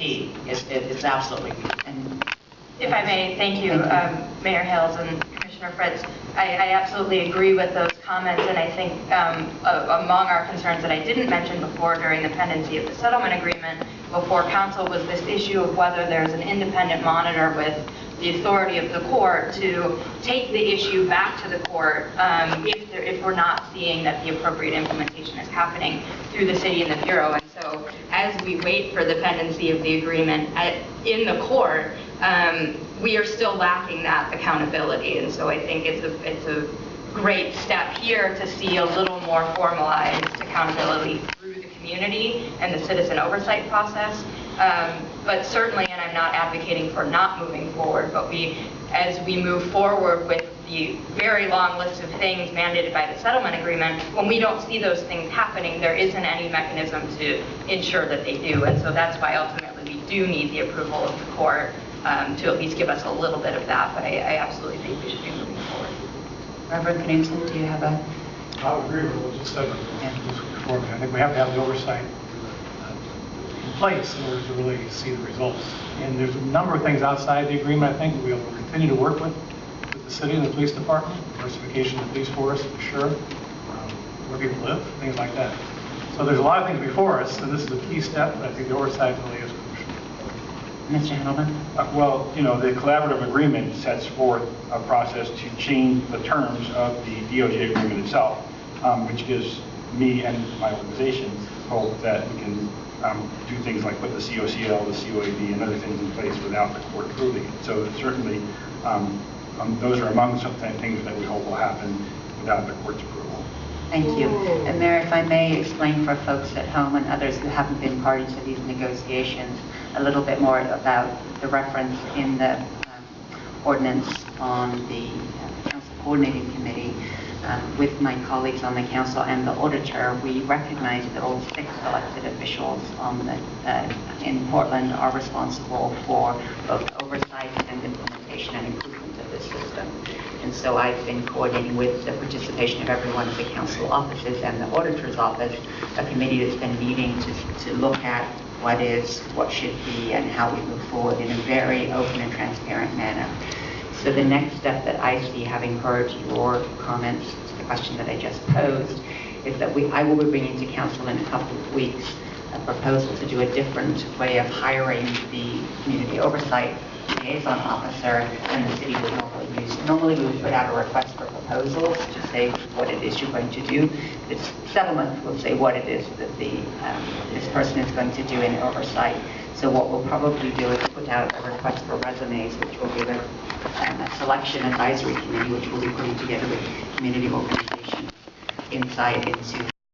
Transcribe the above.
key. It's absolutely key. And If I may, thank you, Mayor Hales and Commissioner Fritz. I absolutely agree with those comments, and I think among our concerns that I didn't mention before during the pendency of the settlement agreement before council was this issue of whether there's an independent monitor with the authority of the court to take the issue back to the court if we're not seeing that the appropriate implementation is happening through the city and the Bureau. And so as we wait for the pendency of the agreement in the court, we are still lacking that accountability. And so I think it's a great step here to see a little more formalized accountability through the community and the citizen oversight process. But certainly, and I'm not advocating for not moving forward, but as we move forward with the very long list of things mandated by the settlement agreement, when we don't see those things happening, there isn't any mechanism to ensure that they do. And so that's why ultimately we do need the approval of the court to at least give us a little bit of that. But I absolutely think we should be moving forward. Reverend Knudsen, do you have a... I would agree with what you just said. I think we have to have the oversight in place in order to really see the results. And there's a number of things outside the agreement, I think, that we'll continue to work with the city and the police department, diversification of the police force, for sure, where people live, things like that. So there's a lot of things before us, and this is a key step, but I think the oversight really is crucial. Mr. Handelman? Well, you know, the collaborative agreement sets forth a process to change the terms of the DOJ agreement itself, which gives me and my organization hope that we can do things like put the COCL, the COAB, and other things in place without the court approving it. So certainly, those are among some things that we hope will happen without the court's approval. Thank you. And Mayor, if I may explain for folks at home and others who haven't been party to these negotiations a little bit more about the reference in the ordinance on the Council Coordinating Committee. With my colleagues on the council and the auditor, we recognize that all 6 elected officials in Portland are responsible for both oversight and implementation and improvement of this system. And so I've been coordinating with the participation of every one of the council offices and the auditor's office, a committee that's been meeting to look at what should be, and how we move forward in a very open and transparent manner. So the next step that I see, having heard your comments to the question that I just posed, is that I will be bringing to council in a couple of weeks a proposal to do a different way of hiring the community oversight liaison officer than the city would normally use. Normally we would put out a request for proposals to say what it is you're going to do. This settlement will say what it is that this person is going to do in oversight. So what we'll probably do is put out a request for resumes, which will give a selection advisory committee, which will be putting together with community organizations insight into